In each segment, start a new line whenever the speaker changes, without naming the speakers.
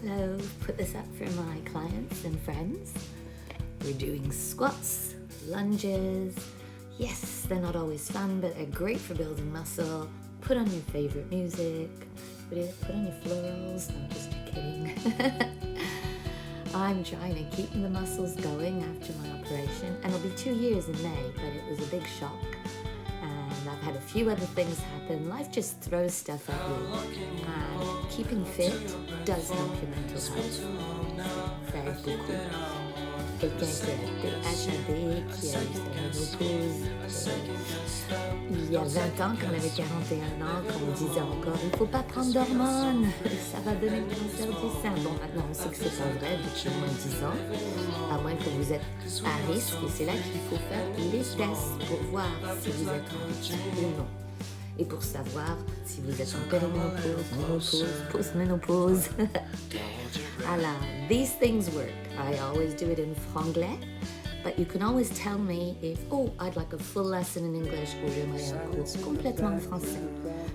Hello, put this up for my clients and friends. We're doing squats, lunges. Yes, they're not always fun, but they're great for building muscle. Put on your favorite music. Put on your florals. No, just kidding. I'm trying to keep the muscles going after my operation, and it'll be 2 years in May, but it was a big shock. And I've had a few other things happen. Life just throws stuff at you. And keeping fit does help your mental health. Ça aide beaucoup. Quelqu'un qui a PHAD, qui a eu sa ménopause, il y a 20 ans, quand on avait 41 ans, qu'on me disait encore « il ne faut pas prendre d'hormones, ça va donner le cancer du sein ». Bon, maintenant on sait que c'est pas vrai depuis au moins 10 ans, à moins que vous êtes à risque, et c'est là qu'il faut faire les tests pour voir si vous êtes à risque ou non. Et pour savoir si vous êtes en périménopause, ménopause, post-ménopause. Alors, these things work. I always do it in franglais, but you can always tell me if, I'd like a full lesson in English ou j'aimerais un cours complètement en français.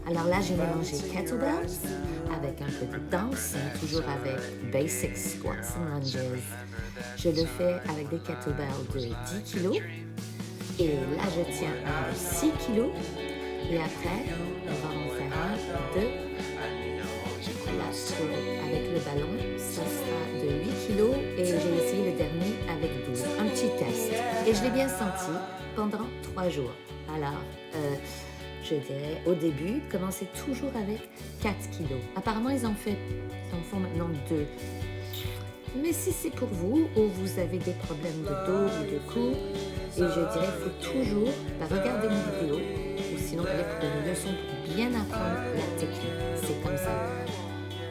Alors là, j'ai mélangé kettlebells avec un peu de danse, mais toujours avec basic squats and lunges. Je le fais avec des kettlebells de 10 kg et là, je tiens un de 6 kg. Et après, on va en faire un de la avec le ballon. Ça sera de 8 kg et j'ai essayé le dernier avec 12. Un petit test. Et je l'ai bien senti pendant 3 jours. Alors, je dirais au début, commencez toujours avec 4 kg. Apparemment, ils en font maintenant 2. Mais si c'est pour vous ou vous avez des problèmes de dos ou de cou, et je dirais il faut toujours regarder une vidéo ou sinon aller pour des leçons pour bien apprendre la technique. C'est comme ça.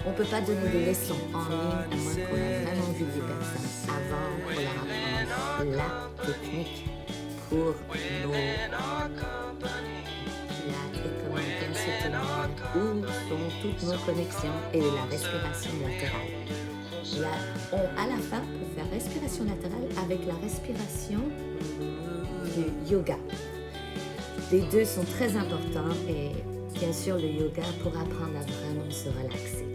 On ne peut pas donner des leçons en ligne à moins qu'on ait vraiment vu des personnes avant pour leur apprendre la technique pour nos et comment bien se tenir, où sont toutes nos connexions et la respiration latérale. Là, à la fin, on peut faire respiration latérale avec la respiration du yoga. Les deux sont très importants et bien sûr le yoga pour apprendre à vraiment se relaxer.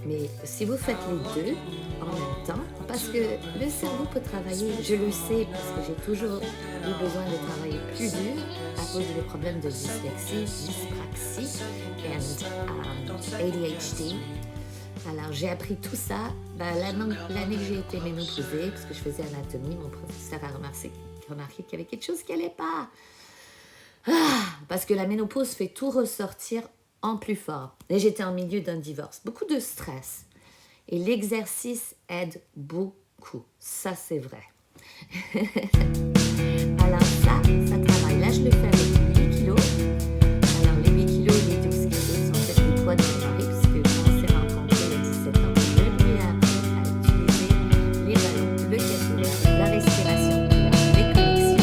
Mais si vous faites les deux en même temps, parce que le cerveau peut travailler, je le sais parce que j'ai toujours eu besoin de travailler plus dur à cause des problèmes de dyslexie, dyspraxie et ADHD. Alors, j'ai appris tout ça l'année que j'ai été ménopausée, parce que je faisais anatomie, mon professeur a remarqué qu'il y avait quelque chose qui n'allait pas. Parce que la ménopause fait tout ressortir en plus fort. Et j'étais en milieu d'un divorce. Beaucoup de stress. Et l'exercice aide beaucoup. Ça, c'est vrai. Alors, ça travaille. Là, je le fais avec 8 kilos. Alors, les 8 kilos et les 12 kilos sont peut-être le poids de mon mari, parce que on s'est rencontrés il y a 17 ans. Je lui ai appris à utiliser les ballons, le kettlebell, la respiration, les connexions.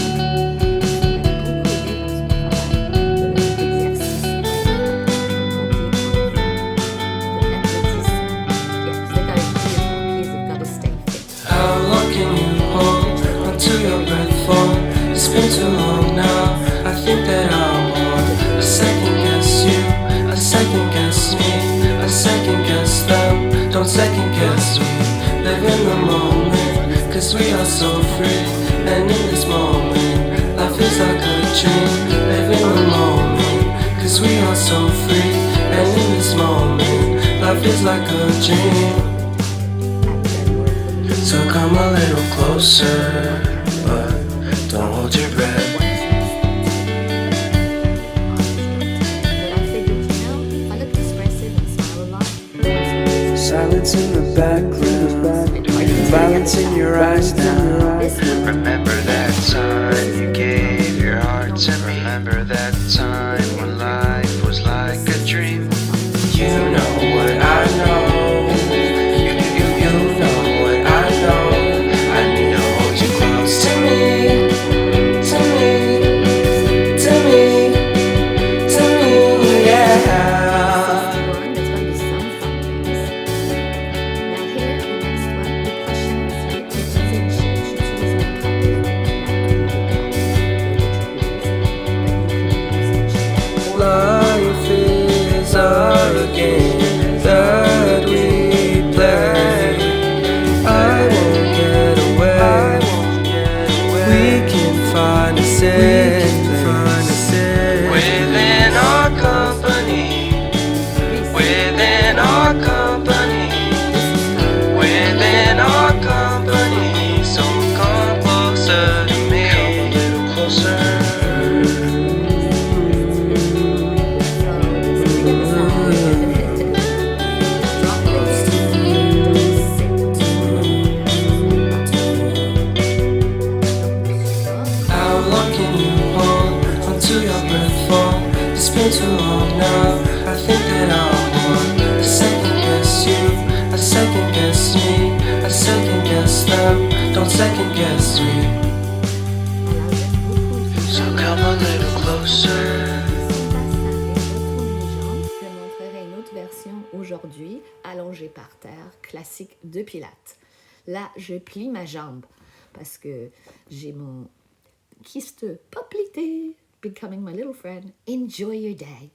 It's been too long now, I think that I want a second guess you, a second guess me, a second guess them. Don't second guess me, live in the moment, cause we are so free. And in this moment, life is like a dream. Live in the moment, cause we are so free. And in this moment, life is like a dream. So come a little closer, but don't hold your breath. Silence in the background, violence in your eyes now.
Remember that time you gave your heart to me. Remember that time when life was like a dream.
You know what I know. You know what I know. I need to hold you close to me.
aujourd'hui, allongée par terre, classique de pilates. Là, je plie ma jambe parce que j'ai mon kyste poplité becoming my little friend. Enjoy your day.